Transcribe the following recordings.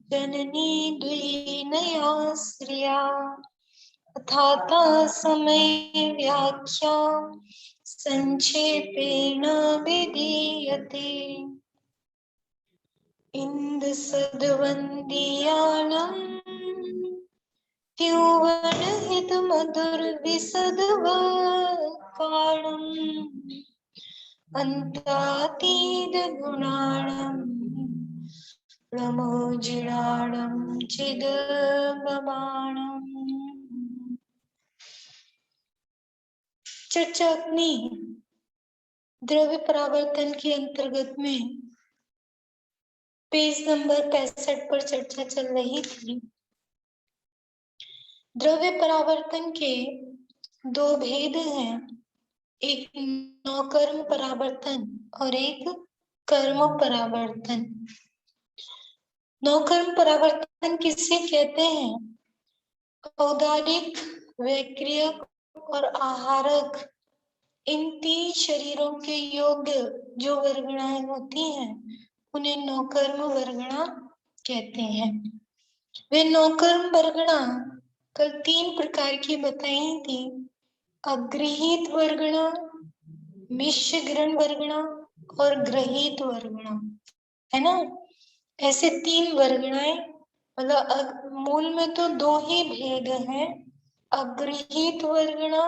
जननी द्विनया श्रिया अथाता समय व्याख्या संक्षेपेण विधीयते। इंद सद्वंदियानं त्युवन हित मधुर विसदव कारणम् अंतातीत गुणाणम् प्रमोजिणाणं चिदगमाणम्। चर्चा अपनी द्रव्य परावर्तन के अंतर्गत में पेज नंबर 65 पर चर्चा चल रही थी। द्रव्य परावर्तन के दो भेद हैं, एक नौकर्म परावर्तन और एक कर्म परावर्तन। नौकर्म परावर्तन किसे कहते हैं? औदारिक, वैक्रियक और आहारक, इन तीन शरीरों के योग्य जो वर्गणाएं होती हैं उन्हें नौकर्म वर्गणा कहते हैं। वे नौकर्म वर्गणा कल 3 प्रकार की बताई थी, अग्रहीत वर्गणा, मिश्र ग्रहण वर्गणा और ग्रहीत वर्गणा, है ना। ऐसे 3 वर्गणाएं, मतलब मूल में तो 2 ही भेद हैं, अग्रहीत वर्गणा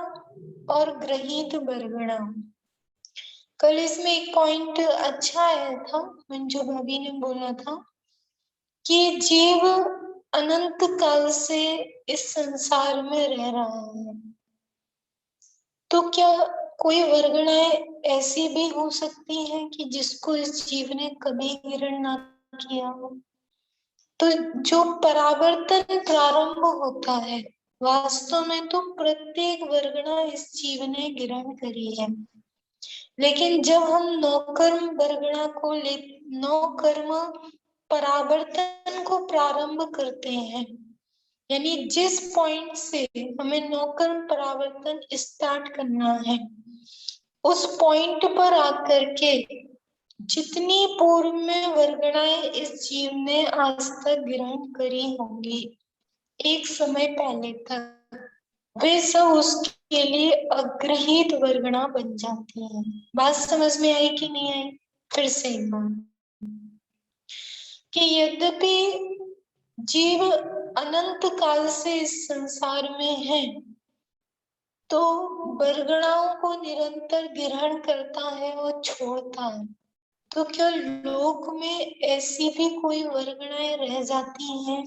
और ग्रहीत वर्गणा। कल इसमें एक पॉइंट अच्छा आया था, मंजू भाभी ने बोला था कि जीव अनंत काल से इस संसार में रह रहा है, तो क्या कोई वर्गणाएं ऐसी भी हो सकती हैं कि जिसको इस जीव ने कभी ग्रहण ना किया हो? तो जो परावर्तन प्रारंभ होता है, वास्तव में तो प्रत्येक वर्गणा इस जीव ने ग्रहण करी है, लेकिन जब हम नौकर्म वर्गणा को नौकर्म परावर्तन को प्रारंभ करते हैं, यानी जिस पॉइंट से हमें नौकर्म परावर्तन स्टार्ट करना है, उस पॉइंट पर आकर के जितनी पूर्व में वर्गणाएं इस जीव ने आज तक ग्रहण करी होंगी एक समय पहले तक, वे सब उसके लिए अग्रहीत वर्गणा बन जाती हैं। बात समझ में आई कि नहीं आई? फिर से एक बार, कि यद्यपि जीव अनंत काल से इस संसार में है, तो वर्गणाओं को निरंतर ग्रहण करता है और छोड़ता है। तो क्या लोक में ऐसी भी कोई वर्गणाएं रह जाती हैं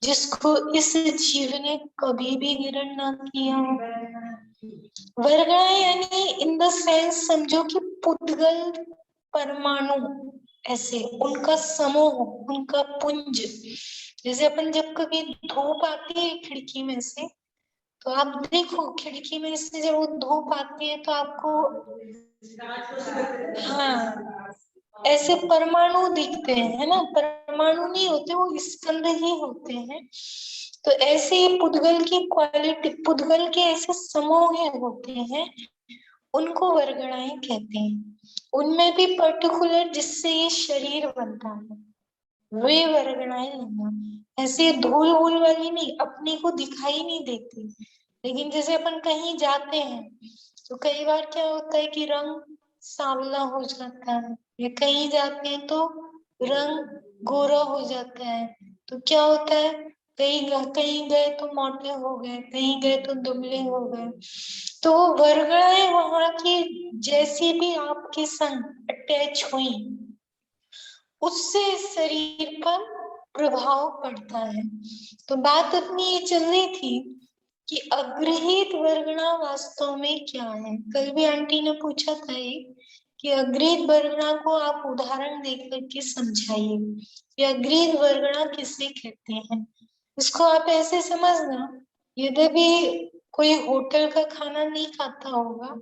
जिसको इस जीव ने कभी भी ग्रहण ना किया हो? वर्गणाएं यानी इन द सेंस समझो कि पुद्गल, परमाणु, ऐसे उनका समूह, उनका पुंज। जैसे अपन जब कभी धूप आती है खिड़की में से, तो आप देखो खिड़की में से जब वो धूप आती है तो आपको, हाँ, ऐसे परमाणु दिखते हैं, है ना। परमाणु नहीं होते, वो स्कंद ही होते हैं। तो ऐसे ही पुद्गल की क्वालिटी, पुद्गल के ऐसे समूह होते हैं, उनको वर्गणाएं कहते हैं। उनमें भी पर्टिकुलर जिससे ये शरीर बनता है, वे वर्गणाएं लेना। ऐसे धूल वूल वाली नहीं, अपने को दिखाई नहीं देती, लेकिन जैसे अपन कहीं जाते हैं तो कई बार क्या होता है कि रंग सांवला हो जाता है, या कहीं जाते हैं तो रंग गोरा हो जाता है। तो क्या होता है, कहीं गए तो मोटे हो गए, कहीं गए तो दुबले हो गए। तो वर्गणाएं वहां की जैसी भी आपके संग अटैच हुई, उससे शरीर पर प्रभाव पड़ता है। तो बात अपनी ये चल रही थी कि अग्रहीत वर्गणा वास्तव में क्या है। कल भी आंटी ने पूछा था कि अग्रहीत वर्गणा को आप उदाहरण देकर के समझाइए कि अग्रहीत वर्गणा किसे कहते हैं। इसको आप ऐसे समझना, यद्यपि कोई होटल का खाना नहीं खाता होगा,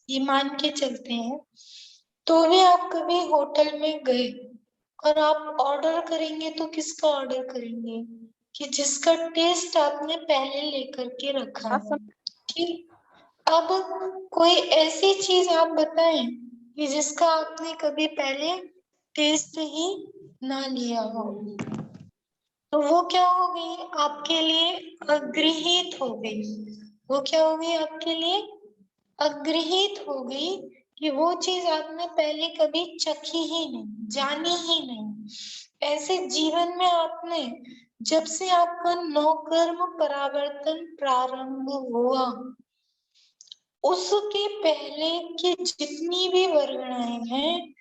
ये मान के चलते हैं, तो भी आप कभी होटल में गए और आप ऑर्डर करेंगे तो किसका ऑर्डर करेंगे? कि जिसका टेस्ट आपने पहले लेकर के रखा है। ठीक, अब कोई ऐसी चीज आप बताएं कि जिसका आपने कभी पहले टेस्ट ही ना लिया हो, तो वो क्या हो गई आपके लिए? अगृहित हो गई। वो क्या हो गई आपके लिए? अगृहित हो गई कि वो चीज आपने पहले कभी चखी ही नहीं, जानी ही नहीं। ऐसे जीवन में आपने, जब से आपका नौकर्म परावर्तन प्रारंभ हुआ, उसके पहले की जितनी भी वर्गणाएं हैं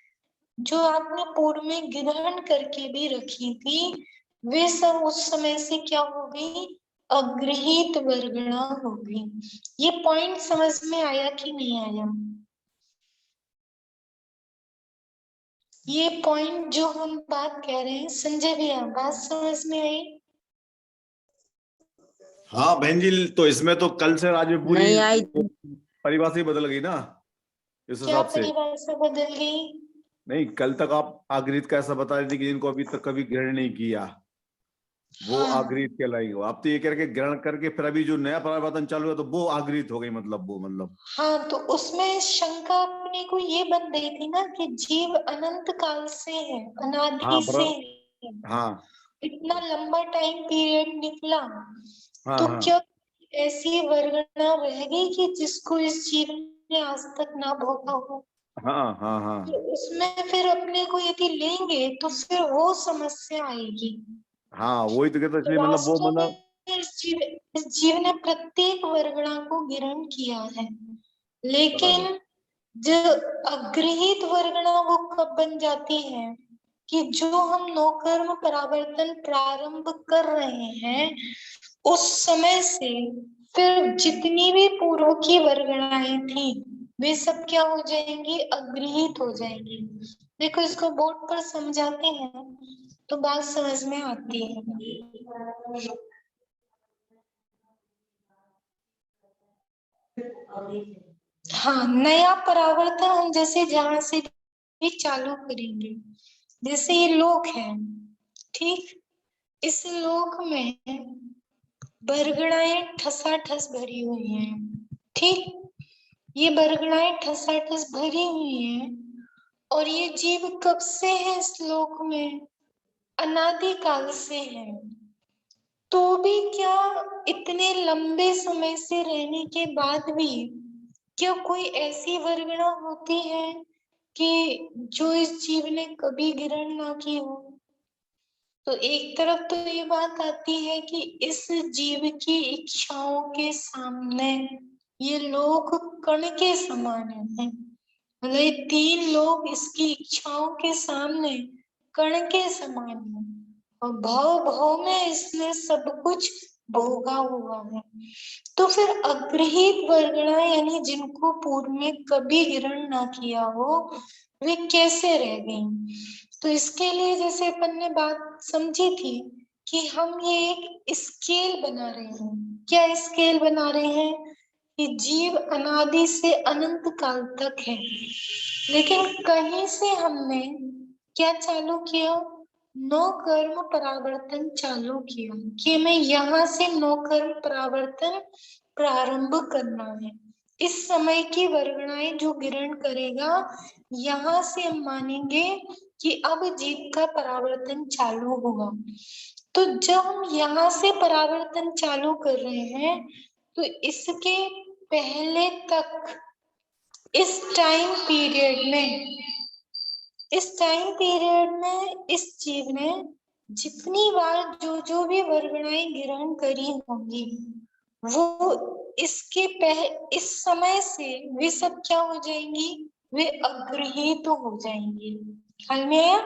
जो आपने पूर्व में ग्रहण करके भी रखी थी, वे सब उस समय से क्या हो गई? अगृहीत वर्गणा हो गई। ये पॉइंट समझ में आया कि नहीं आया? ये पॉइंट जो हम बात कह रहे हैं, संजय भैया बात समझ में आई? हाँ बहन जी, तो इसमें तो कल से आज में पूरी नहीं आई। परिभाषा ही बदल गई ना इस क्या हिसाब से। परिभाषा बदल गई? नहीं, कल तक आप आगृत का ऐसा बता रही थी कि जिनको अभी तक कभी ग्रहण नहीं किया वो हाँ आगृत कहलाएंगे। आप तो ये कह रहे ग्रहण करके फिर अभी जो नया परावर्तन चालू है तो वो आगृत हो गई, मतलब वो मतलब। हाँ, तो उसमें शंका अपने को ये बन रही थी ना कि जीव अनंत काल से है, हाँ अनादि से बराबर। है, हाँ इतना लंबा टाइम पीरियड निकला, हाँ तो हाँ क्या ऐसी वर्गणा रह गई कि जिसको इस जीव ने आज तक ना भोगा हो? हाँ हाँ तो हाँ उसमें फिर अपने को यदि लेंगे तो फिर वो समस्या आएगी। हाँ, वही तो कहता, तो इसलिए मतलब वो वास्तव मतलब। में इस जीव ने प्रत्येक वर्गणा को ग्रहण किया है, बराबर। लेकिन जो अग्रहित वर्गणा वो कब बन जाती है कि जो हम नौकर्म परावर्तन प्रारंभ कर रहे हैं उस समय से फिर जितनी भी पूर्व की वर्गणाएं थी वे सब क्या हो जाएंगी? अग्रहित हो जाएंगी। देखो इसको बोर्ड पर समझाते हैं तो बात समझ में आती है। हाँ, नया परावर्तन हम जैसे जहां से भी चालू करेंगे, जैसे ये लोक है, ठीक, इस लोक में बरगड़ाएं ठसाठस भरी हुई हैं, ठीक, ये बरगड़ाएं ठसाठस भरी हुई हैं, और ये जीव कब से है इस लोक में? अनादि काल से है। तो भी क्या इतने लंबे समय से रहने के बाद भी क्या कोई ऐसी वर्गणा होती है कि जो इस जीव ने कभी ग्रहण ना की हो? तो एक तरफ तो ये बात आती है कि इस जीव की इच्छाओं के सामने ये लोग कण के समान है, मतलब ये तीन लोग इसकी इच्छाओं के सामने कण के समान है, और भाव भाव में इसने सब कुछ भोगा हुआ है। तो फिर अग्रहित वर्गणा यानी जिनको पूर्व में कभी ग्रहण ना किया हो वे कैसे रह गई? तो इसके लिए जैसे अपन ने बात समझी थी कि हम ये एक स्केल बना रहे हैं। क्या स्केल बना रहे हैं? कि जीव अनादि से अनंत काल तक है, लेकिन कहीं से हमने क्या चालू किया? नौ कर्म परावर्तन चालू किया कि मैं यहाँ से नौ कर्म परावर्तन प्रारंभ करना है। इस समय की वर्गणाएं जो ग्रहण करेगा, यहाँ से हम मानेंगे कि अब जीव का परावर्तन चालू होगा। तो जब हम यहाँ से परावर्तन चालू कर रहे हैं तो इसके पहले तक इस टाइम पीरियड में इस जीव ने जितनी बार जो जो भी वर्गणाएं ग्रहण करी होंगी वो इस समय से वे सब क्या हो जाएंगी? वे अग्रहित हो जाएंगी। ख्याल में आया?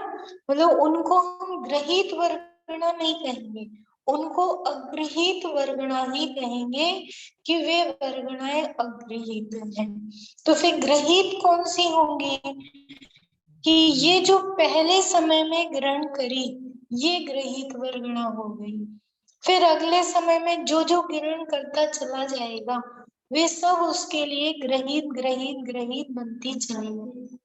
मतलब उनको हम ग्रहित वर्गणा नहीं कहेंगे, उनको अग्रहित वर्गणा ही कहेंगे कि वे वर्गणाएं अग्रहित हैं। तो फिर ग्रहित कौन सी होंगी? कि ये जो पहले समय में ग्रहण करी ये ग्रहित वर्गणा हो गई। फिर अगले समय में जो जो ग्रहण करता चला जाएगा वे सब उसके लिए ग्रहित ग्रहित ग्रहित बनती चलेगी।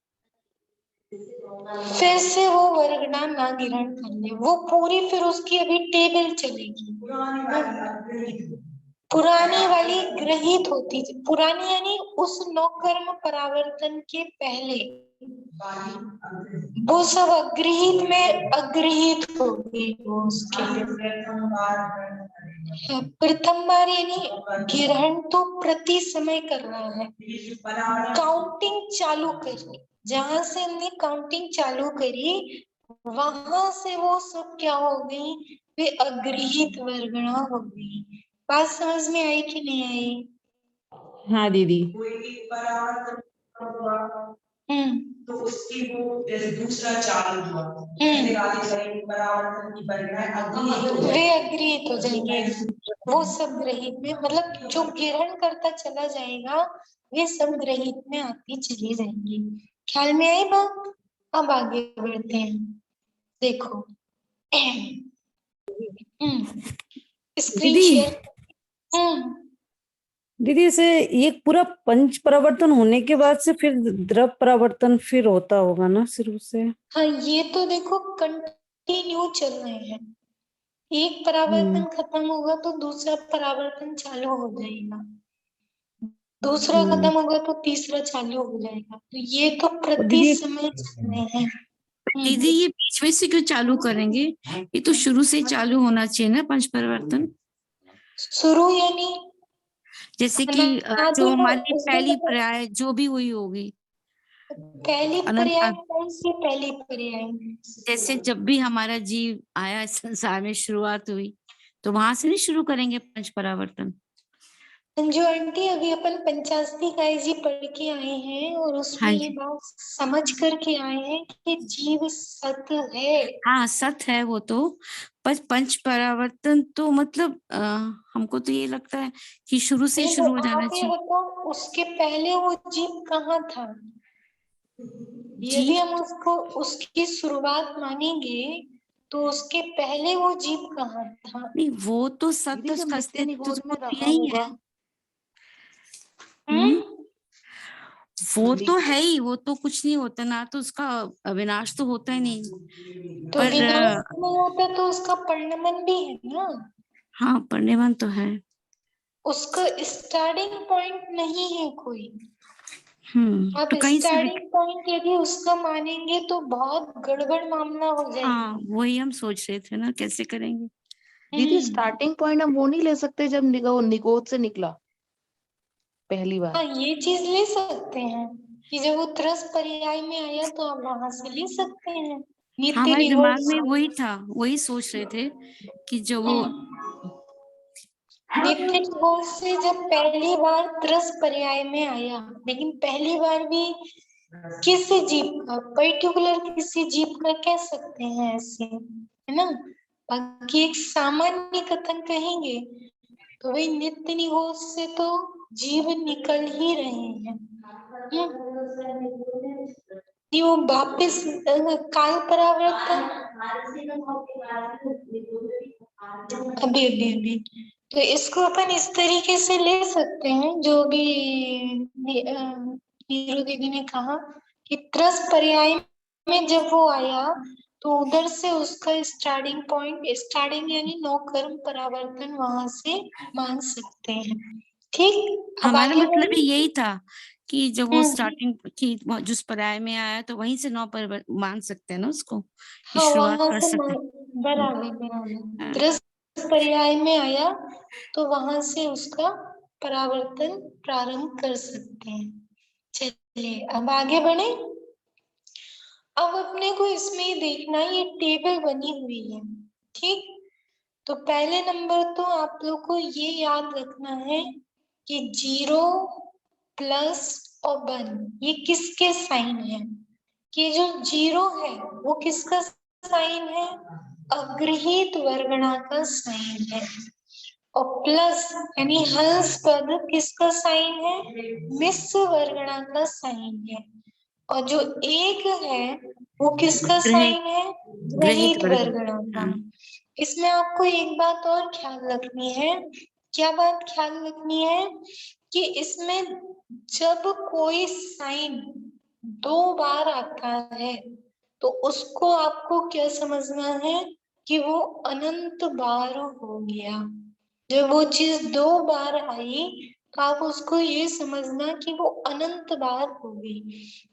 फिर से वो वर्गणा ना ग्रहण कर ले, वो पूरी फिर उसकी अभी टेबल चलेगी। पुरानी वाली ग्रहित होती थी, पुरानी यानी उस नौकर्म परावर्तन के पहले वो सब अग्रहित में अग्रहित हो गई वो उसके लिए। प्रथम बार यानी ग्रहण तो प्रति समय कर रहा है, काउंटिंग चालू करी, जहां से हमने काउंटिंग चालू करी वहां से वो सब क्या हो गई, वे अग्रहित वर्गणा हो गई। बात समझ में आई कि नहीं आई? हाँ दीदी। तो उसकी वो जैसे दूसरा चालू हुआ, वे अग्रहित हो जाएंगे, वो सब ग्रहित में, मतलब जो ग्रहण करता चला जाएगा वे सब ग्रहित में आती चली जाएंगी। ख्याल में आई बात? अब आगे बढ़ते हैं, देखो स्क्रीन दीदी शेयर। दीदी इसे ये पूरा पंच परावर्तन होने के बाद से फिर द्रव परावर्तन फिर होता होगा ना शुरू से? हाँ, ये तो देखो कंटिन्यू चल रहे हैं, एक परावर्तन खत्म होगा तो दूसरा परावर्तन चालू हो जाएगा, दूसरा खत्म होगा तो तीसरा चालू हो जाएगा, तो ये तो प्रति दीदी समय चल रहे हैं। दीदी ये बीच में से क्यों चालू करेंगे? ये तो शुरू से ही चालू होना चाहिए ना पंच परिवर्तन। शुरू यानी जैसे कि जो हमारी पहली पर्याय जो भी हुई होगी, पहली पर्याय कौन सी पहली पर्याय? जैसे जब भी हमारा जीव आया इस संसार में शुरुआत हुई तो वहां से नहीं शुरू करेंगे पंच परावर्तन? संजू आंटी, अभी अपन 85 का जी पढ़ के आए हैं और उसमें हाँ ये बात समझ करके आए हैं कि जीव सत है। हाँ सत है वो तो, पर पंच परावर्तन तो मतलब हमको तो ये लगता है कि शुरू से शुरू हो जाना चाहिए। बताओ उसके पहले वो जीव कहाँ था? यदि हम उसको उसकी शुरुआत मानेंगे तो उसके पहले वो जीव कहाँ था? नहीं वो तो सत्य उसका अस्तित्व तो यही है। वो तो है ही, वो तो कुछ नहीं होता ना, तो उसका अविनाश तो होता ही नहीं। तो पर विनाश नहीं होता तो उसका परिणमन भी है ना। हाँ परिणमन तो है, उसका स्टार्टिंग पॉइंट नहीं है कोई। अब तो कहीं से स्टार्टिंग पॉइंट यदि उसका मानेंगे तो बहुत गड़बड़ मामला हो जाएगा। हाँ वही हम सोच रहे थे ना कैसे करेंगे। दीदी स्टार्टिंग पॉइंट हम वो नहीं ले सकते जब निगोद से निकला पहली बार? हाँ, ये चीज ले सकते हैं कि जब वो त्रस पर्याय में आया तो आप वहां से ले सकते हैं। नित्य हमारे निगोद दिमाग में वही था, वही सोच रहे थे कि जो वो नित्य निगोद से जब पहली बार त्रस पर्याय में आया, लेकिन पहली बार भी किसी जीव का, पर्टिकुलर किसी जीव का कह सकते हैं ऐसे, है ना। बाकी एक सामान्य कथन कहेंगे तो वही नित्य निगोद से तो जीव निकल ही रहे हैं। वो वापिस काल परावर्तन अभी तो इसको अपन इस तरीके से ले सकते हैं, जो भी नीरू दीदी ने कहा कि त्रस पर्याय में जब वो आया तो उधर से उसका स्टार्टिंग पॉइंट, स्टार्टिंग यानी नौ कर्म परावर्तन वहां से मान सकते हैं। ठीक, अब हमारा आगे मतलब ही यही था कि जब वो हम्म। स्टार्टिंग की जिस पर्याय में आया तो वहीं से नौ पर मान सकते हैं ना उसको, कि हाँ, शुरुआत वहां कर से सकते हैं। बराबर त्रस पर्याय में आया तो वहां से उसका परावर्तन प्रारंभ कर सकते हैं। चलिए अब आगे बढ़े। अब अपने को इसमें देखना, ये टेबल बनी हुई है, ठीक। तो पहले नंबर तो आप लोग को ये याद रखना है कि 0 प्लस और 1 ये किसके साइन है, कि जो 0 है वो किसका साइन है, अग्रहित वर्गणा का साइन है, और प्लस यानी हंस पद किसका साइन है, मिश्र वर्गणा का साइन है, और जो 1 है वो किसका साइन है, ग्रहित वर्गणा का। इसमें आपको एक बात और ख्याल रखनी है। क्या बात ख्याल रखनी है? कि इसमें जब कोई साइन 2 बार आता है तो उसको आपको क्या समझना है कि वो अनंत बार हो गया। जब वो चीज 2 बार आई तो आप उसको ये समझना कि वो अनंत बार होगी,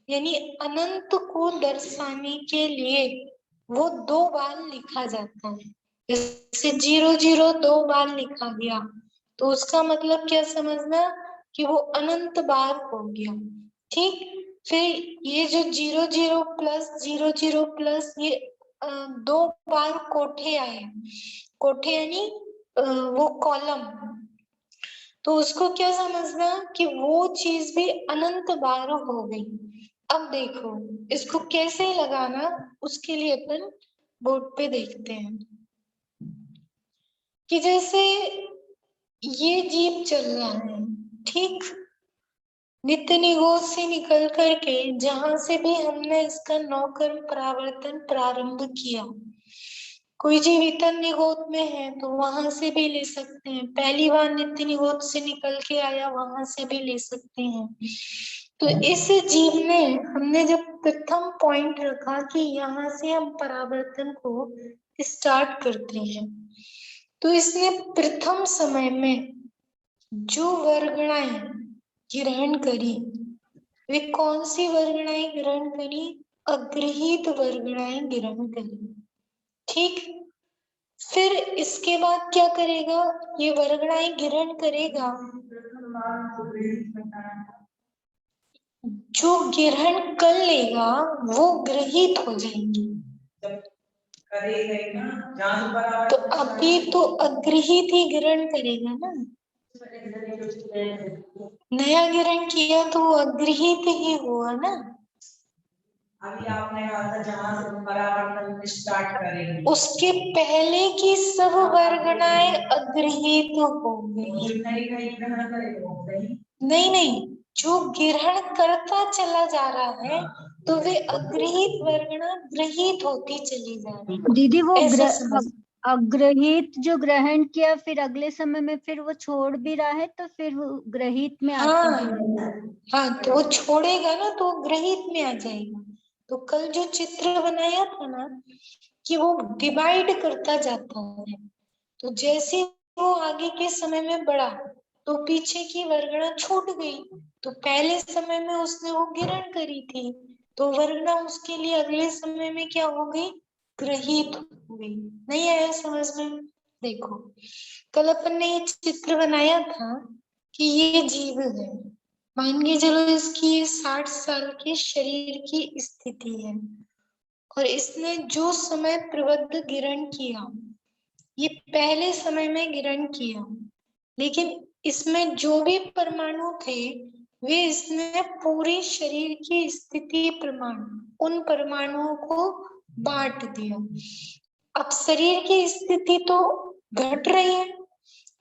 यानी अनंत को दर्शाने के लिए वो 2 बार लिखा जाता है। जैसे 0 0 2 बार लिखा गया तो उसका मतलब क्या समझना कि वो अनंत बार हो गया। ठीक, फिर ये जो 0 0 प्लस 0 0 प्लस ये 2 बार कोठे आए, कोठे यानी वो कॉलम, तो उसको क्या समझना कि वो चीज भी अनंत बार हो गई। अब देखो इसको कैसे लगाना, उसके लिए अपन बोर्ड पे देखते हैं कि जैसे ये जीव चल रहा है, ठीक, नित्य निगोद से निकल करके जहां से भी हमने इसका नौकर्म परावर्तन प्रारंभ किया, कोई जीव इतर निगोद में है तो वहां से भी ले सकते हैं, पहली बार नित्य निगोद से निकल के आया वहां से भी ले सकते हैं। तो इस जीव ने, हमने जब प्रथम पॉइंट रखा कि यहाँ से हम परावर्तन को स्टार्ट करते हैं, तो इसने प्रथम समय में जो वर्गणाएं ग्रहण करी, वे कौन सी वर्गणाएं ग्रहण करी? अग्रहित वर्गणाएं ग्रहण करी। ठीक, फिर इसके बाद क्या करेगा? ये वर्गणाएं ग्रहण करेगा, जो ग्रहण कर लेगा वो ग्रहित हो जाएंगी। तो अभी तो अग्रहित ही ग्रहण करेगा ना, नया ग्रहण किया तो वो अग्रहित ही हुआ ना। अभी आपने कहा था जहां से परावर्तन स्टार्ट करेंगे, उसके पहले की सब वर्गणाएं अग्रहित हो गई। नहीं नहीं, जो ग्रहण करता चला जा रहा है तो वे अग्रहित वर्गणा ग्रहित होती चली जा रही है। दीदी वो ऐसा समझ, अग्रहित जो ग्रहण किया फिर अगले समय में फिर वो छोड़ भी रहा है तो फिर वो ग्रहित में आता है। हाँ, तो वो छोड़ेगा ना तो ग्रहित में आ जाएगा। तो कल जो चित्र बनाया था ना कि वो डिवाइड करता जाता है, तो जैसे वो आगे के समय में बढ़ा तो पीछे की वर्गणा छूट गई, तो पहले समय में उसने वो ग्रहण करी थी तो वर्गणा उसके लिए अगले समय में क्या हो गई? ग्रहित हो गई। नहीं आया समझ में? देखो कल अपन ने ये चित्र बनाया था कि ये जीव है, मान के चलो इसकी 60 साल के शरीर की स्थिति है और इसने जो समय प्रबद्ध ग्रहण किया, ये पहले समय में ग्रहण किया, लेकिन इसमें जो भी परमाणु थे वे इसने पूरे शरीर की स्थिति प्रमाण उन परमाणुओं को बांट दिया। अब शरीर की स्थिति तो घट रही है,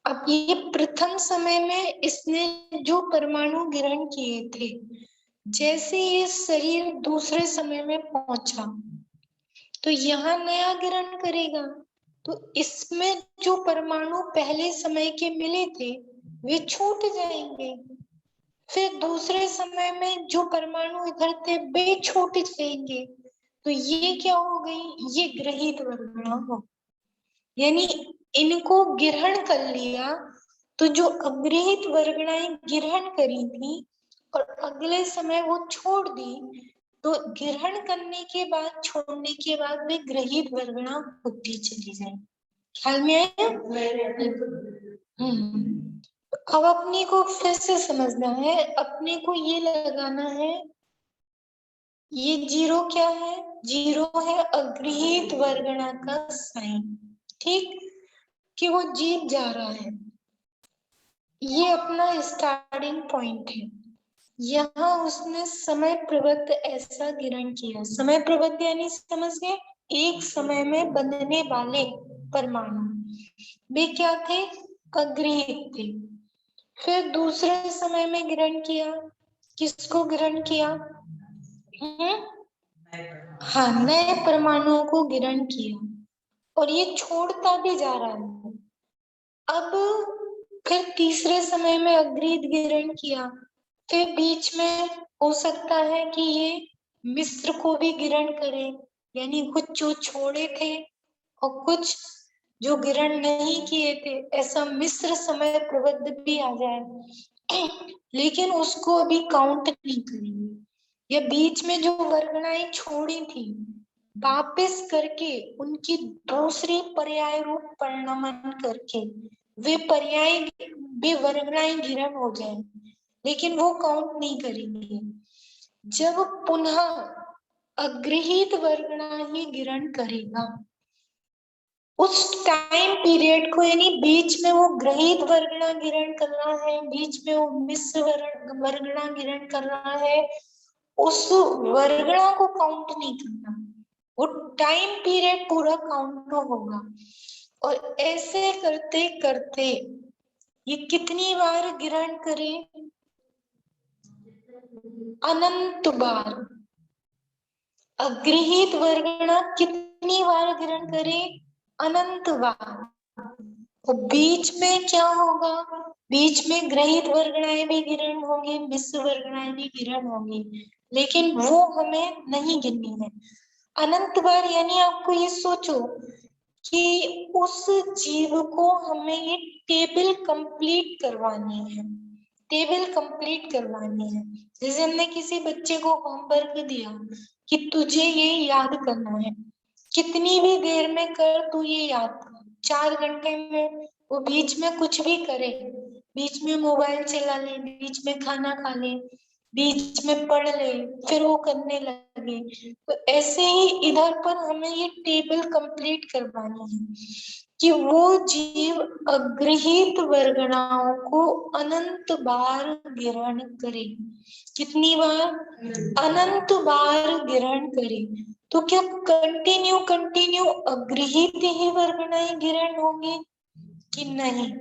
अब ये प्रथम समय में इसने जो परमाणु ग्रहण किए थे, जैसे ये शरीर दूसरे समय में पहुंचा तो यहाँ नया ग्रहण करेगा, तो इसमें जो परमाणु पहले समय के मिले थे वे छूट जाएंगे, फिर दूसरे समय में जो परमाणु इधर थे वे छूट जाएंगे, तो ये क्या हो गई? ये ग्रहित वर्गणा हो, यानी इनको ग्रहण कर लिया, तो जो अग्रहित वर्गणाएं ग्रहण करी थी और अगले समय वो छोड़ दी, तो ग्रहण करने के बाद छोड़ने के बाद वे ग्रहित वर्गणा होती चली जाए। ख्याल में आया? अब अपने को फिर से समझना है, अपने को ये लगाना है, ये 0 क्या है? 0 है अग्रहित वर्गणा का साइन, ठीक, कि वो जीत जा रहा है। ये अपना स्टार्टिंग पॉइंट है, यहाँ उसने समय प्रबद्ध ऐसा ग्रहण किया। समय प्रबद्ध यानी समझ गए, एक समय में बनने वाले परमाणु वे क्या थे? अग्रहित थे। फिर दूसरे समय में ग्रहण किया, किसको ग्रहण किया? हाँ, नए परमाणुओं को ग्रहण किया और ये छोड़ता भी जा रहा है। अब फिर तीसरे समय में अग्रहित ग्रहण किया, फिर बीच में हो सकता है कि ये मिश्र को भी ग्रहण करे, यानी कुछ जो छोड़े थे और कुछ जो ग्रहण नहीं किए थे, ऐसा मिश्र समय प्रबद्ध भी आ जाए। लेकिन उसको अभी काउंट नहीं करेंगे। या बीच में जो वर्गणाएं छोड़ी थी वापस करके उनकी दूसरी पर्याय रूप परिणमन करके वे पर्याय वे वर्गणाएं गिरण हो जाए, लेकिन वो काउंट नहीं करेंगे। जब पुनः अग्रहित वर्गणा ही गिरण करेगा उस टाइम पीरियड को, यानी बीच में वो ग्रहित वर्गणा गिरण कर रहा है, बीच में वो मिश्र वर्गणा गिरण कर रहा है, उस वर्गणा को काउंट नहीं करना, वो टाइम पीरियड पूरा काउंट होगा। और ऐसे करते करते ये कितनी बार गिरण करे? अनंत बार। अग्रहित वर्गणा कितनी बार गिरण करे? अनंत बार। तो बीच में क्या होगा? बीच में ग्रहित वर्गणाएं भी गिरण होंगी, मिश्र वर्गणाएं भी गिरण होंगी, लेकिन वो हमें नहीं गिननी है। अनंत बार यानी आपको ये सोचो कि उस जीव को हमें ये टेबल कंप्लीट करवानी है, टेबल कंप्लीट करवानी है। जैसे हमने किसी बच्चे को होमवर्क दिया कि तुझे ये याद करना है, कितनी भी देर में कर तू ये याद कर, 4 घंटे में वो बीच में कुछ भी करे, बीच में मोबाइल चला ले, बीच में खाना खा ले, बीच में पढ़ ले, फिर वो करने लगे। तो ऐसे ही इधर पर हमें ये टेबल कंप्लीट करवानी है कि वो जीव अग्रहित वर्गणाओं को अनंत बार गिरण करे। कितनी बार? अनंत बार गिरण करे। तो क्या कंटिन्यू अग्रहित ही वर्गणाएं गिरण होंगी कि नहीं?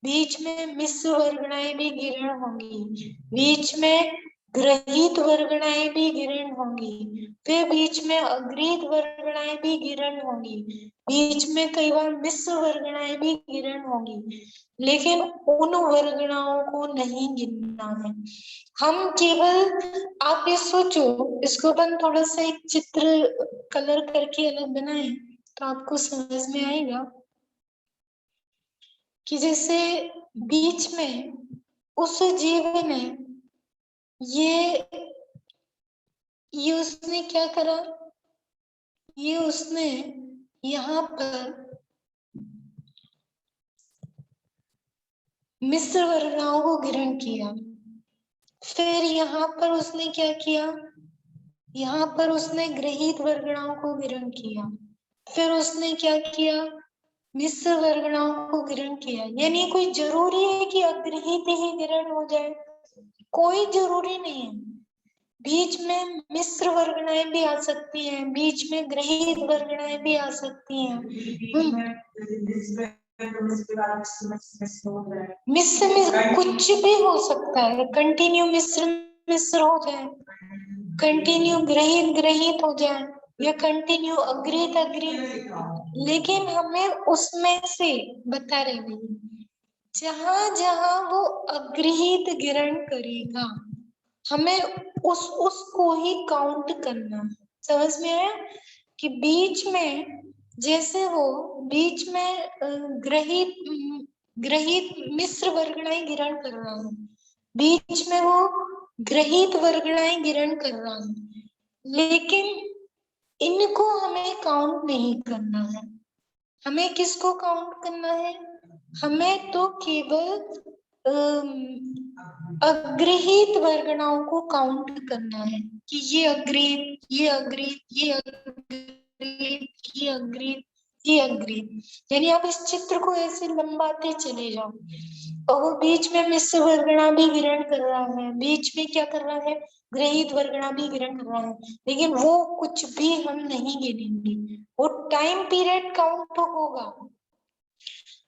बीच में मिश्र वर्गणाएं भी गिरण होंगी, बीच में ग्रहित वर्गणाएं भी गिरण होंगी, फिर बीच में अग्रहित वर्गणाएं भी गिरण होंगी, बीच में कई बार मिश्र वर्गणाएं भी गिरण होंगी, लेकिन उन वर्गणाओं को नहीं गिनना है। हम केवल, आप ये सोचो, इसको अपन थोड़ा सा एक चित्र कलर करके अलग बनाए तो आपको समझ में आएगा कि जैसे बीच में उस जीव ने ये उसने क्या करा? ये उसने यहाँ पर मिश्र वर्गणाओं को गिरण किया। फिर यहाँ पर उसने क्या किया? यहाँ पर उसने ग्रहित वर्गणाओं को गिरण किया। फिर उसने क्या किया? मिश्र वर्गणाओं को गिरण किया। यानी कोई जरूरी है कि अग्रहित ही गिरण हो जाए? कोई जरूरी नहीं है। बीच में मिश्र वर्गणाएं भी आ सकती हैं, बीच में ग्रहित वर्गणाएं भी आ सकती हैं। मिश्र कुछ भी हो सकता है, कंटिन्यू मिश्र हो जाए, कंटिन्यू ग्रहित हो जाए, या कंटिन्यू अग्रहित। लेकिन हमें उसमें से बता रहे हैं जहां जहां वो अग्रहित गिरण करेगा हमें उसको ही काउंट करना। समझ में आया? कि बीच में जैसे वो बीच में ग्रहित मिश्र वर्गणाएं गिरण कर रहा है, बीच में वो ग्रहित वर्गणाएं गिरण कर रहा है, लेकिन इनको हमें काउंट नहीं करना है। हमें किसको काउंट करना है? हमें तो केवल अग्रहित वर्गणाओं को काउंट करना है कि ये अग्रहित, ये अग्रहित, ये अग्रहित, ये अग्रहित, ये अग्रहित। यानी आप इस चित्र को ऐसे लंबाते चले जाओ और वो बीच में मिश्र वर्गणा भी गिरण कर रहा है, बीच में क्या कर रहा है? ग्रहित वर्गणा भी गिरण कर रहा है, लेकिन वो कुछ भी हम नहीं गिनेंगे। वो टाइम पीरियड काउंट तो होगा,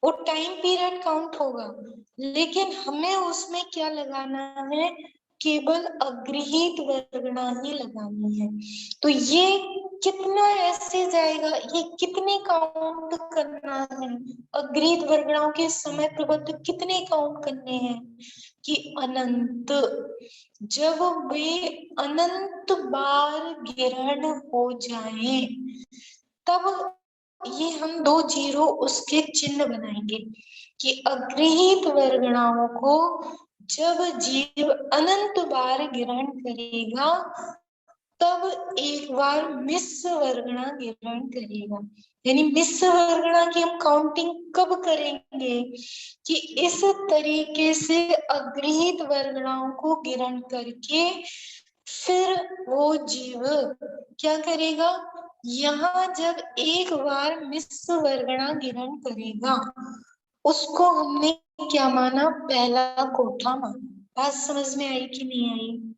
वो टाइम पीरियड काउंट होगा, लेकिन हमें उसमें क्या लगाना है? केवल अग्रहित वर्गणा ही लगानी है। तो ये कितना ऐसे जाएगा? ये कितने काउंट करना है? अग्रहित वर्गणाओं के समय प्रबंध कितने काउंट करने हैं? कि अनंत। जब वे अनंत बार गिरण हो जाए तब ये हम 2 जीरो उसके चिन्ह बनाएंगे कि अग्रहित वर्गणाओं को जब जीव अनंत बार ग्रहण करेगा तब एक बार मिश्र वर्गणा ग्रहण करेगा। यानी मिश्र वर्गणा की हम काउंटिंग कब करेंगे कि इस तरीके से अग्रहित वर्गणाओं को ग्रहण करके फिर वो जीव क्या करेगा, यहाँ जब एक बार मिश्र वर्गणा ग्रहण करेगा उसको हमने क्या माना, पहला कोठा माना। बात समझ में आई कि नहीं आई?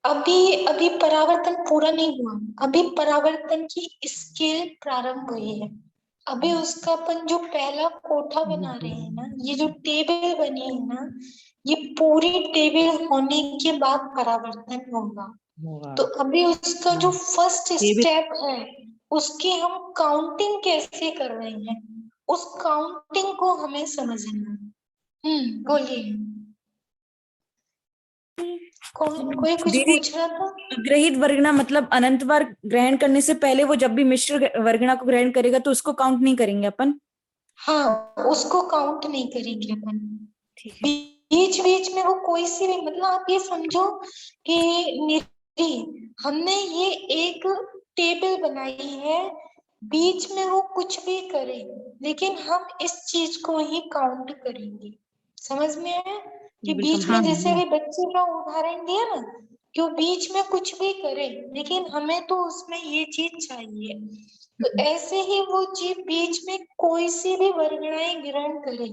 अभी परावर्तन पूरा नहीं हुआ, अभी परावर्तन की स्केल प्रारंभ हुई है। अभी उसका अपन जो पहला कोठा बना रहे हैं ना, ये जो टेबल बनी है ना, ये पूरी टेबल होने के बाद परावर्तन होगा। तो अभी उसका जो फर्स्ट स्टेप है उसकी हम काउंटिंग कैसे कर रहे हैं, उस काउंटिंग को हमें समझना। बोलिए, कोई कुछ दीदी, पूछ रहा था? अग्रहित वर्गणा मतलब अनंत बार ग्रहण करने से पहले वो जब भी मिश्र वर्गणा को ग्रहण करेगा तो उसको काउंट नहीं करेंगे अपन? हाँ, उसको काउंट नहीं करेंगे अपन। ठीक है। बीच बीच में वो कोई सी भी, मतलब आप ये समझो कि निधि हमने ये एक टेबल बनाई है, बीच में वो कुछ भी करे लेकिन हम इस चीज को ही काउंट करेंगे। समझ में आया कि बीच में जैसे अभी बच्चे का उदाहरण दिया ना कि वो बीच में कुछ भी करे लेकिन हमें तो उसमें ये चीज चाहिए, तो ऐसे ही वो जीव बीच में कोई सी भी वर्गणाएं ग्रहण करे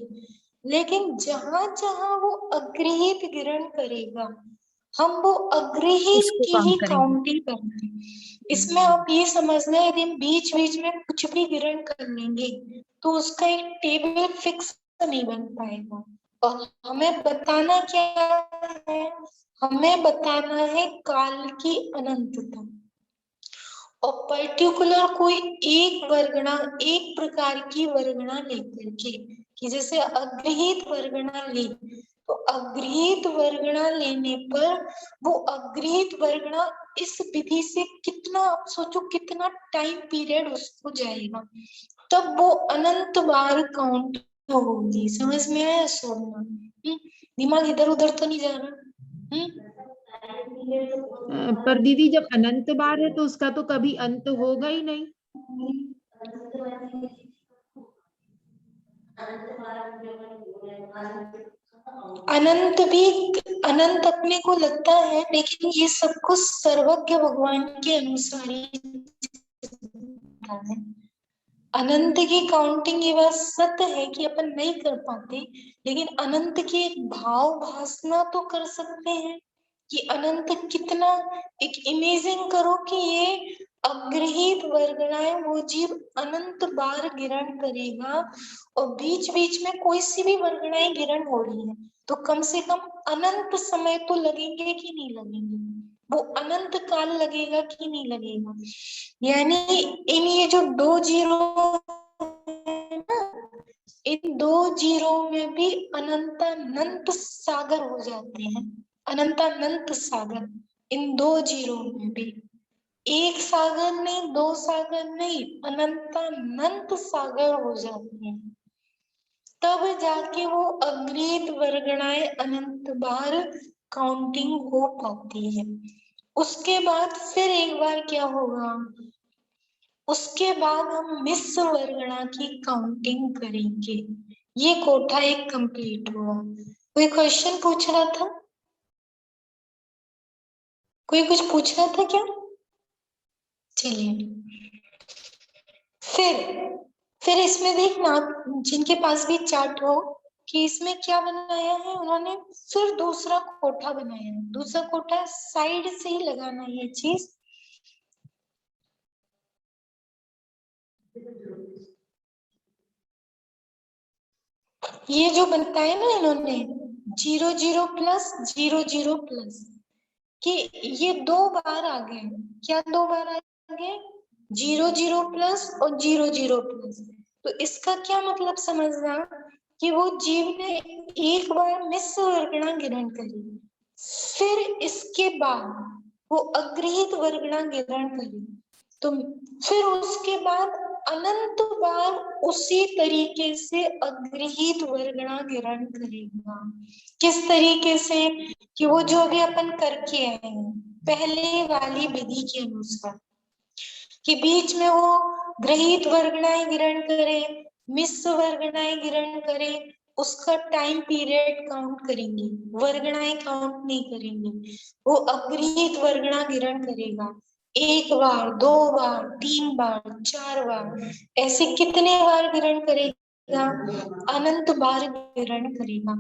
लेकिन जहां जहां वो अग्रहित ग्रहण करेगा हम वो अग्रहित उसको की काउंट ही करेंगे। काउंटिंग करेंगे। इसमें आप ये समझना, यदि हम बीच बीच में कुछ भी ग्रहण कर लेंगे तो उसका एक टेबल फिक्स नहीं बन पाएगा। और हमें बताना क्या है, हमें बताना है काल की अनंतता। और पर्टिकुलर कोई एक वर्गणा, एक प्रकार की वर्गणा लेकर के, कि जैसे अग्रहित वर्गणा ली, तो अग्रहित वर्गणा लेने पर वो अग्रहित वर्गणा इस विधि से कितना, आप सोचो कितना टाइम पीरियड उसको जाएगा, तब वो अनंत बार काउंट होगी। समझ में आया सोना? दिमाग इधर उधर तो नहीं जा रहा? पर दीदी जब अनंत बार है तो उसका तो कभी अंत होगा ही नहीं। अनंत भी, अनंत अपने को लगता है लेकिन ये सब कुछ सर्वज्ञ भगवान के अनुसार ही है। अनंत की काउंटिंग ये बात सत्य है कि अपन नहीं कर पाते, लेकिन अनंत के भाव भासना तो कर सकते हैं कि अनंत कितना, एक इमेजिन करो कि ये अग्रहित वर्गणाएं वो जीव अनंत बार ग्रहण करेगा और बीच बीच में कोई सी भी वर्गणाएं ग्रहण हो रही है तो कम से कम अनंत समय तो लगेंगे कि नहीं लगेंगे, वो अनंत काल लगेगा कि नहीं लगेगा। यानी इन ये जो दो जीरो है ना, इन दो जीरो में भी अनंतानंत सागर हो जाते हैं। अनंतानंत सागर इन दो जीरो में भी, एक सागर नहीं, दो सागर नहीं, अनंतानंत सागर हो जाते हैं। तब जाके वो अग्रहित वर्गणाएं अनंत बार काउंटिंग हो पाती है। उसके बाद फिर एक बार क्या होगा, उसके बाद हम मिश्र वर्गणा की काउंटिंग करेंगे। ये कोठा एक कंप्लीट हुआ। कोई क्वेश्चन पूछ रहा था? कोई कुछ पूछ रहा था क्या? चलिए फिर इसमें देखना, जिनके पास भी चार्ट हो कि इसमें क्या बनाया है उन्होंने, फिर दूसरा कोठा बनाया है। दूसरा कोठा साइड से ही लगाना है ये चीज। ये जो बनता है ना इन्होंने 0 0 प्लस 0 0 प्लस, कि ये दो बार आ गए। क्या दो बार आ गए? 0 0 प्लस और 0 0 प्लस। तो इसका क्या मतलब समझना कि वो जीव ने एक बार मिश्र वर्गणा ग्रहण करी, फिर इसके बाद वो अग्रहित वर्गना ग्रहण करे, तो फिर उसके बाद अनंत बार उसी तरीके से अग्रहित वर्गना ग्रहण करेगा। किस तरीके से? कि वो जो भी अपन करके आए हैं पहले वाली विधि के अनुसार, कि बीच में वो ग्रहित वर्गनाएं ग्रहण करे, मिश्र वर्गनाएं ग्रहण करे, उसका टाइम पीरियड काउंट करेंगे, वर्गनाएं काउंट नहीं करेंगे। वो अग्रहित वर्गना ग्रहण करेगा, 1 बार, 2 बार, 3 बार, 4 बार, ऐसे कितने बार ग्रहण करेगा? अनंत बार ग्रहण करेगा।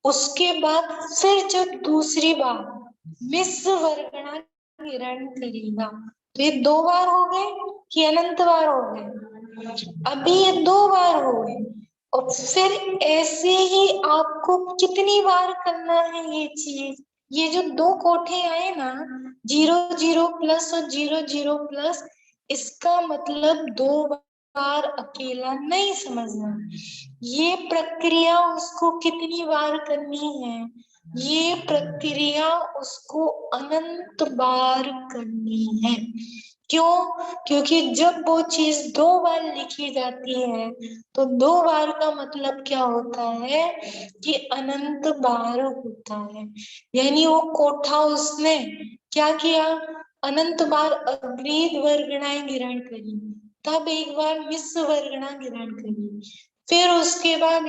उसके बाद फिर जब दूसरी बार मिश्र वर्गना ग्रहण करेगा, तो ये 2 बार हो गए कि अनंत बार हो गए? अभी ये 2 बार हो गए। और फिर ऐसे ही आपको कितनी बार करना है ये चीज? ये जो 2 कोठे आए ना, 0 0 प्लस और 0 0 प्लस, इसका मतलब 2 बार अकेला नहीं समझना। ये प्रक्रिया उसको कितनी बार करनी है? ये प्रक्रिया उसको अनंत बार करनी है। क्यों? क्योंकि जब वो चीज 2 बार लिखी जाती है तो 2 बार का मतलब क्या होता है? कि अनंत बार होता है। यानी वो कोठा उसने क्या किया? अनंत बार अग्रहित वर्गनाएं ग्रहण करी, तब एक बार मिश्र वर्गना ग्रहण करी, फिर उसके बाद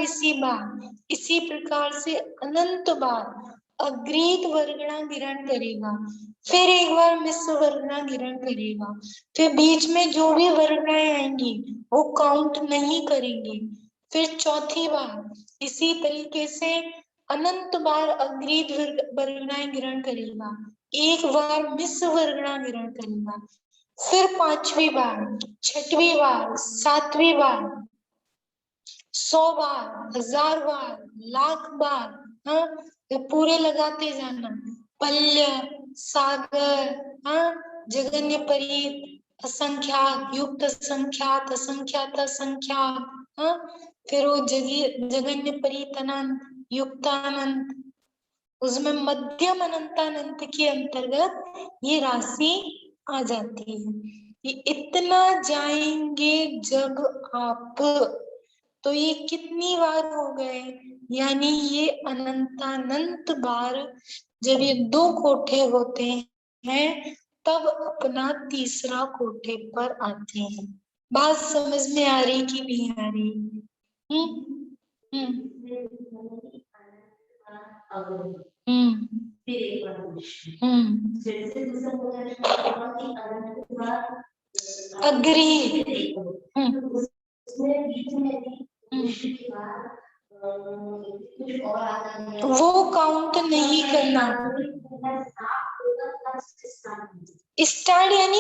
इसी प्रकार से अनंत बार अग्रहित वर्गना ग्रहण करेगा, फिर एक बार मिश्र वर्गना ग्रहण करेगा, फिर बीच में जो भी वर्गनाएं आएंगी वो काउंट नहीं करेंगे, फिर चौथी बार इसी तरीके से अनंत बार अग्रहित वर्गनाएं ग्रहण करेगा, एक बार मिश्र वर्गना ग्रहण करेगा, फिर 5वीं बार, 6वीं बार, 7वीं बार, 100 बार, 1000 बार, लाख बार, हाँ, तो पूरे लगाते जाना। पल्य, सागर, हाँ, जगन्य परीत, असंख्यात, युक्त संख्यात, असंख्यात असंख्यात, हाँ, फिर वो जगन्य परीत अनंत, युक्तानंत, उसमें मध्यम अनंतानंत के अंतर्गत ये राशि आ जाती है। ये इतना जाएंगे जब आप, तो ये कितनी बार हो गए? यानी ये अनंतानंत बार जब ये 2 कोठे होते हैं तब अपना तीसरा कोठे पर आते हैं। बात समझ में आ रही कि नहीं आ रही? अग्री। वो काउंट नहीं करना। स्टार्ट यानी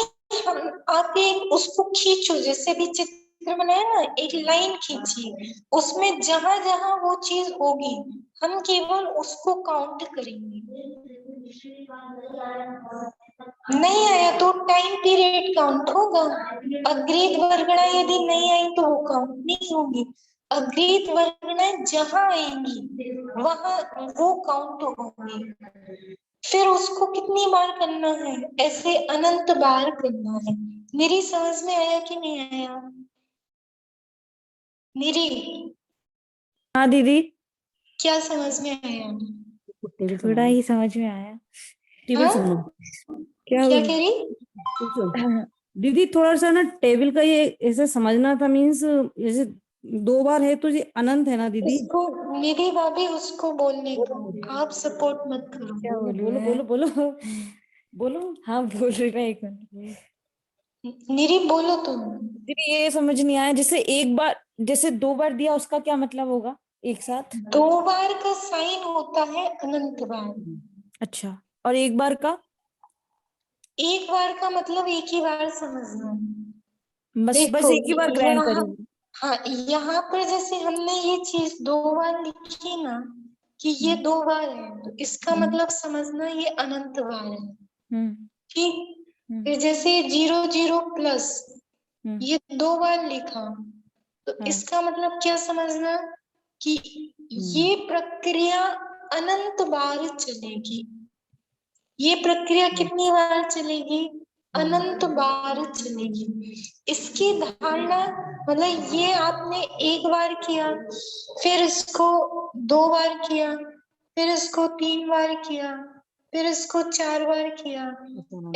आप एक उसको खींचो, जैसे भी चित्र बनाया ना, एक लाइन खींचिए, उसमें जहां जहां वो चीज होगी हम केवल उसको काउंट करेंगे। नहीं आया तो टाइम पीरियड काउंट होगा। अग्रहित वर्गना यदि नहीं आई तो वो काउंट नहीं होगी। अग्रहित वर्गनाएं जहां आएंगी वहां वो काउंट होंगी। फिर उसको कितनी बार करना है? ऐसे अनंत बार करना है। मेरी समझ में आया कि नहीं आया? मेरी हाँ दीदी, क्या समझ में आया? थोड़ा ही समझ में आया। टेबल हाँ? सुनो क्या क्या कह रही? दीदी, थोड़ा सा ना टेबल का ये ऐसे समझना था, मीन्स जैसे 2 बार है तो ये अनंत है ना दीदी? उसको निधि भाभी उसको बोलने दो, आप सपोर्ट मत करो। क्या बोलो बोलो बोलो बोलो बोलो। हाँ बोल रही मैं, 1 मिनट। निधि बोलो तुम। दीदी ये समझ नहीं आया, जैसे एक बार, जैसे 2 बार दिया उसका क्या मतलब होगा एक साथ? 2 बार का साइन होता है अनंत बार। अच्छा, और 1 बार का? 1 बार का मतलब 1 ही बार समझना। बस देखो 1 ही बार ग्रहण यहाँ, करेंगे। हाँ, यहाँ पर जैसे हमने ये चीज 2 बार लिखी ना कि ये 2 बार है, तो इसका मतलब समझना ये अनंत बार है। ठीक। फिर जैसे 0 0 प्लस, ये 2 बार लिखा, तो इसका मतलब क्या समझना? कि ये प्रक्रिया अनंत बार चलेगी। ये प्रक्रिया कितनी बार चलेगी? अनंत बार चलेगी। इसकी धारणा मतलब ये आपने एक बार किया, फिर इसको 2 बार किया, फिर इसको 3 बार किया, फिर इसको 4 बार किया,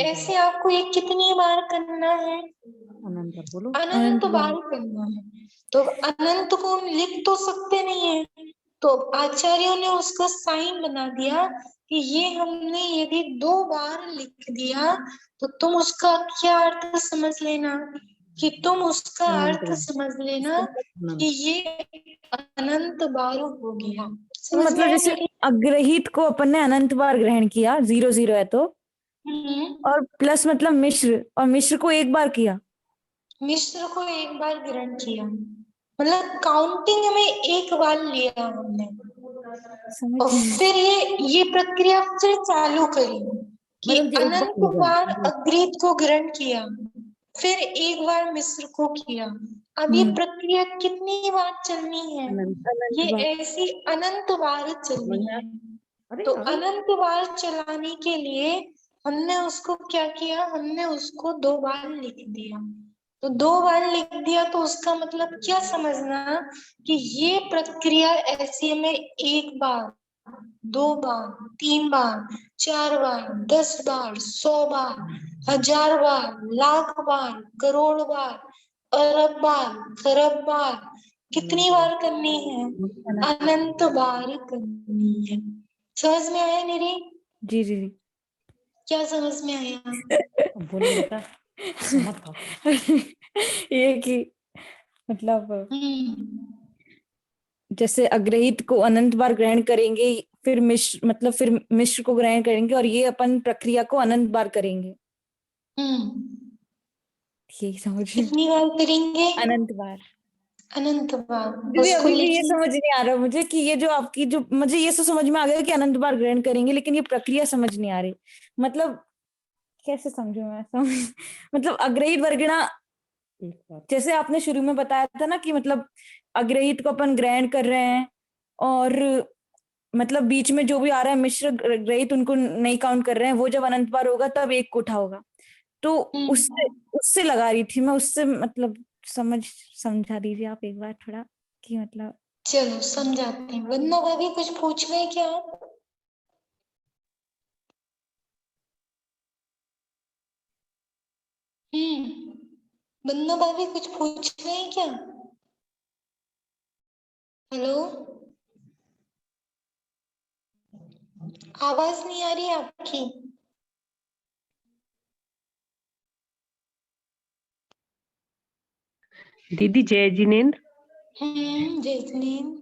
ऐसे आपको ये कितनी बार करना है? अनंत बार करना है। तो अनंत को हम लिख तो सकते नहीं है, तो आचार्यों ने उसका साइन बना दिया कि ये हमने यदि 2 बार लिख दिया तो तुम उसका क्या अर्थ समझ लेना, कि तुम उसका अर्थ समझ लेना कि ये अनंत बार हो गया। समझ में मतलब आया जैसे मेरी? अग्रहित को अपन ने अनंत बार ग्रहण किया, 0 है तो, और प्लस मतलब मिश्र, और मिश्र को एक बार किया। मिश्र को एक बार ग्रहण किया, मतलब काउंटिंग में एक बार लिया हमने, समझ और फिर ये प्रक्रिया फिर चालू करी कि मतलब जो एक बार अनंत हो गया। बार अग्रित को ग्रहण किया, फिर एक बार मिश्र को किया। अब ये प्रक्रिया कितनी बार चलनी है? ये बार। ऐसी अनंत बार चलनी है। तो अनंत बार चलाने के लिए हमने उसको क्या किया? हमने उसको 2 बार लिख दिया। तो 2 बार लिख दिया तो उसका मतलब क्या समझना कि ये प्रक्रिया ऐसी हमें 1 बार, 2 बार, 3 बार, 4 बार, 10 बार, 100 बार, 1000 बार, लाख बार, करोड़ बार, अरब बार, खरब बार, कितनी बार करनी है? अनंत बार करनी है। समझ में आया मेरी? जी जी जी। क्या समझ में आया? बोलो बेटा। ये कि मतलब जैसे अग्रहित को अनंत बार ग्रहण करेंगे, फिर मिश्र मतलब फिर मिश्र को ग्रहण करेंगे, और ये अपन प्रक्रिया को अनंत बार करेंगे। यही समझ। कितनी बार करेंगे? अनंत बार। अनंत बार। दीदी उसको अभी भी ये लिखिए। समझ नहीं आ रहा मुझे कि ये जो आपकी जो, मुझे ये तो समझ में आ गया कि अनंत बार ग्रहण करेंगे, लेकिन ये प्रक्रिया समझ नहीं आ रही। मतलब कैसे समझूं मैं? मतलब अग्रहित वर्गणा, जैसे आपने शुरू में बताया था ना कि मतलब अग्रहित को अपन ग्रहण कर रहे हैं, और मतलब बीच में जो भी आ रहा है मिश्र ग्रहित, उनको नहीं काउंट कर रहे हैं। वो जब अनंत बार होगा तब एक को उठा होगा। तो उससे उससे लगा रही थी मैं, उससे मतलब समझा दीजिए आप एक बार थोड़ा, कि मतलब। चलो समझाते हैं। वंदना भाभी कुछ पूछ रहे हैं क्या आप? वंदना भाभी कुछ पूछ रहे हैं क्या? हेलो, आवाज नहीं आ रही है आपकी। दीदी जय जिनेन्द्र। जैस्मिन।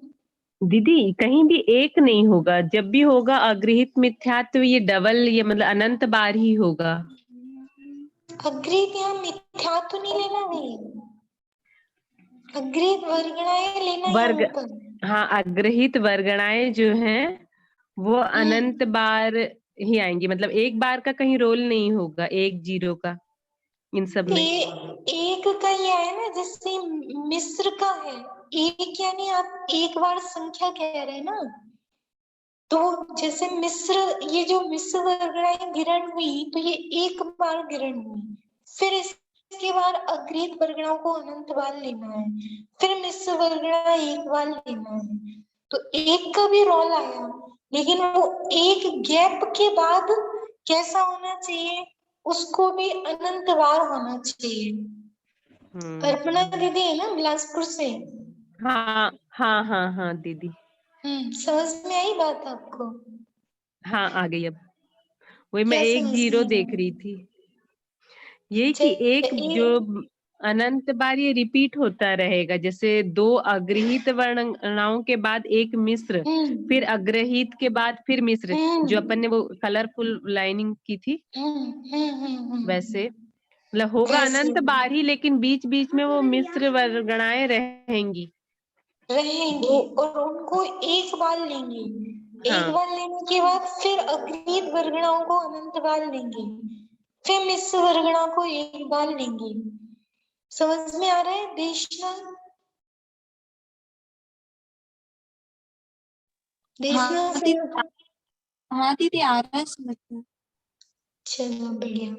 दीदी कहीं भी एक नहीं होगा, जब भी होगा अग्रहित मिथ्यात्व, ये डबल, ये मतलब अनंत बार ही होगा। अग्रित यहाँ मिथ्या तो नहीं लेना है, अग्रित वर्गणाएं लेना है वर्ग, ऊपर। हाँ अग्रहित वर्गणाएं जो हैं वो अनंत बार ही आएंगी, मतलब एक बार का कहीं रोल नहीं होगा, 1 0 का इन सब में। एक का ये है ना, जैसे मिस्र का है एक, यानी आप एक बार संख्या कह रहे हैं ना, तो जैसे मिस्र, ये जो मिस्र वर्गणाएं गिरण हुई तो ये एक बार गिरण हुई, फिर इसके बाद अग्रित वर्गणाओं को अनंत बार लेना है, फिर मिस्र वर्गणा एक बार लेना है। तो एक का भी रोल आया, लेकिन वो एक गैप के बाद कैसा होना चाहिए? उसको भी अनंत बार होना चाहिए। अर्पणा दीदी है ना बिलासपुर से? हाँ हाँ हाँ हाँ दीदी। समझ में आई बात आपको? हाँ आ गई। अब वही मैं क्या 1 समझ 0 में देख रही थी, ये कि एक आया? जो अनंत बार ये रिपीट होता रहेगा, जैसे 2 अग्रहित वर्णनाओं के बाद एक मिश्र, फिर अग्रहित के बाद फिर मिश्र, जो अपन ने वो कलरफुल लाइनिंग की थी वैसे, मतलब होगा वैसे अनंत बार ही, लेकिन बीच बीच में वो मिश्र वर्गणाएं रहेंगी। और उनको एक बार लेंगे। एक हाँ बार लेने के बाद फिर अग्रित वर्गणाओं को अनंत बार लेंगे, फिर मिश्र वर्गणा को एक बार लेंगे। समझ में आ रहा है देशना? देशना हाँ दीदी आ रहा है समझ में। चलो बढ़िया।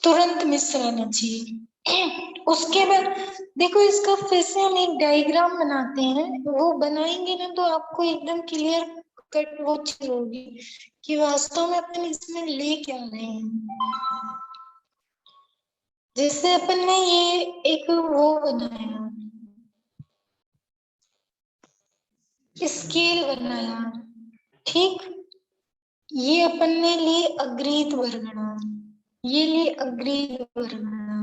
तुरंत मिश्र आना चाहिए। उसके बाद देखो, इसका फिर से हम एक डायग्राम बनाते हैं, वो बनाएंगे ना तो आपको एकदम क्लियर कट वो चीज होगी कि वास्तव में अपन इसमें ले क्या रहे हैं। जैसे अपन ने ये एक वो बनाया, स्केल बनाया, ठीक। ये अपन ने ली अग्रित वर्गणा, ये ली अग्रित वर्गणा।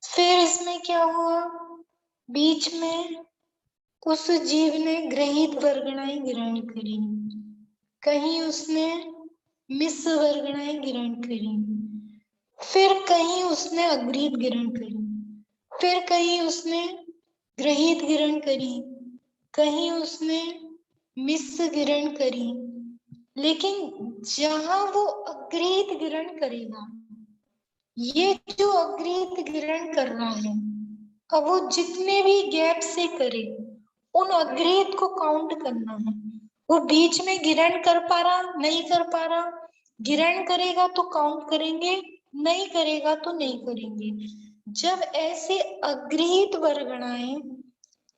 फिर इसमें क्या हुआ, बीच में उस जीव ने ग्रहित वर्गणाएं ग्रहण करी, कहीं उसने मिश्र वर्गणाएं ग्रहण करी, फिर कहीं उसने अग्रित ग्रहण करी, फिर कहीं उसने ग्रहित ग्रहण करी, कहीं उसने मिश्र ग्रहण करी। लेकिन जहां वो अग्रित ग्रहण करेगा, ये जो अग्रित ग्रहण कर रहा है, अब वो जितने भी गैप से करे उन अग्रित को काउंट करना है। वो बीच में ग्रहण कर पा रहा, नहीं कर पा रहा, ग्रहण करेगा तो काउंट करेंगे, नहीं करेगा तो नहीं करेंगे। जब ऐसे अग्रित वर्गणाएं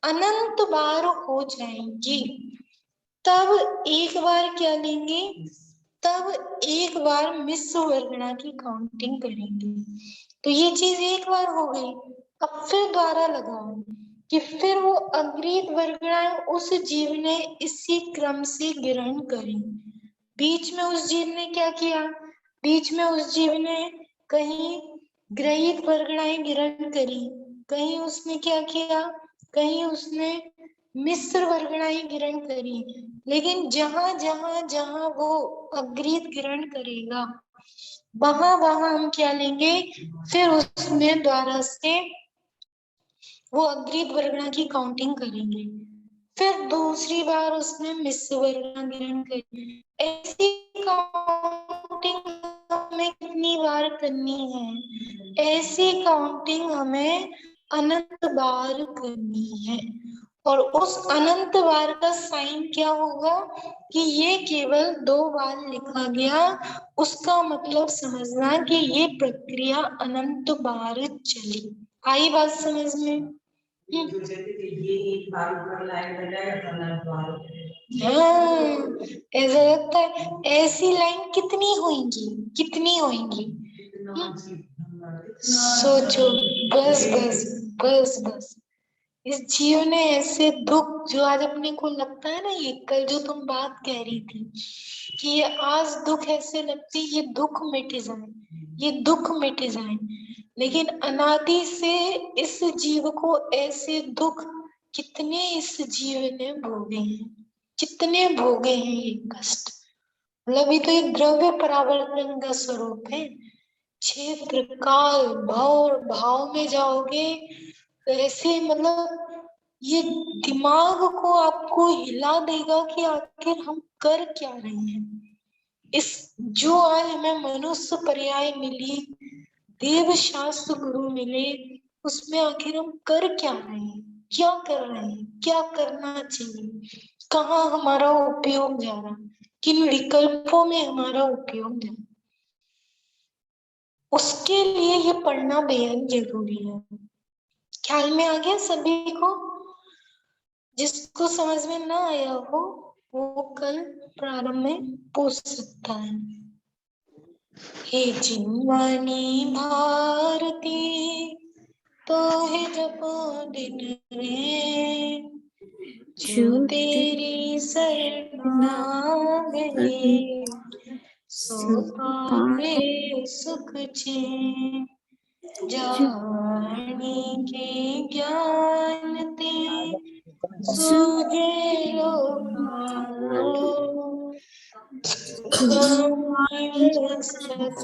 अनंत बार हो जाएंगी, तब एक बार क्या लेंगे, तब एक बार मिश्र वर्गणा की काउंटिंग करेंगे। तो ये चीज एक बार हो गई। अब फिर द्वारा लगाओ कि फिर वो अग्रित वर्गणाएं उस जीव ने इसी क्रम से ग्रहण करी। बीच में उस जीव ने क्या किया, बीच में उस जीव ने कहीं ग्रहित वर्गणाएं ग्रहण करी, कहीं उसने क्या किया, कहीं उसने मिश्र वर्गणाएं ग्रहण करी। लेकिन जहां जहां जहां वो अग्रित ग्रहण करेगा, वहां वहां हम क्या लेंगे, फिर उसमें द्वारा से वो अग्रित वर्गणा की काउंटिंग करेंगे। फिर दूसरी बार उसने मिश्र वर्गणा ग्रहण करी। ऐसी काउंटिंग हमें कितनी बार करनी है, ऐसी काउंटिंग हमें अनंत बार करनी है। और उस अनंत बार का साइन क्या होगा कि ये केवल 2 बार लिखा गया, उसका मतलब समझना कि ये प्रक्रिया अनंत बार चली। आई बात समझ में? ये एक बार ऊपर लाइन लगाएगा तो अनंत बार हाँ, ऐसा लगता है। ऐसी लाइन कितनी होंगी, कितनी होंगी, सोचो। बस बस बस बस। इस जीव ने ऐसे दुख, जो आज अपने को लगता है ना, ये कल जो तुम बात कह रही थी कि ये आज दुख ऐसे लगती, ये दुख मिट जाए, ये दुख मिट जाए। लेकिन अनादि से इस जीव को ऐसे दुख कितने इस जीव ने भोगे हैं, कितने भोगे हैं ये कष्ट। मतलब ये तो एक द्रव्य परावर्तन का स्वरूप है। क्षेत्र काल भाव भाव में जाओगे ऐसे, मतलब ये दिमाग को आपको हिला देगा कि आखिर हम कर क्या रहे हैं। इस जो आज हमें मनुष्य पर्याय मिली, देव शास्त्र गुरु मिले, उसमें आखिर हम कर क्या रहे हैं, क्या कर रहे हैं, क्या करना चाहिए, कहाँ हमारा उपयोग जा रहा, किन विकल्पों में हमारा उपयोग जा रहा, उसके लिए ये पढ़ना बेहद जरूरी है। ख्याल में आ गया सभी को? जिसको समझ में ना आया हो वो कल प्रारंभ में पूछ सकता है। हे चिन्वानी भारती तो है जपो दिन रे, जो तेरी शरणागति सो पावे सुख चैन, जानी के ज्ञान ते सूझे लोकारो, सगुण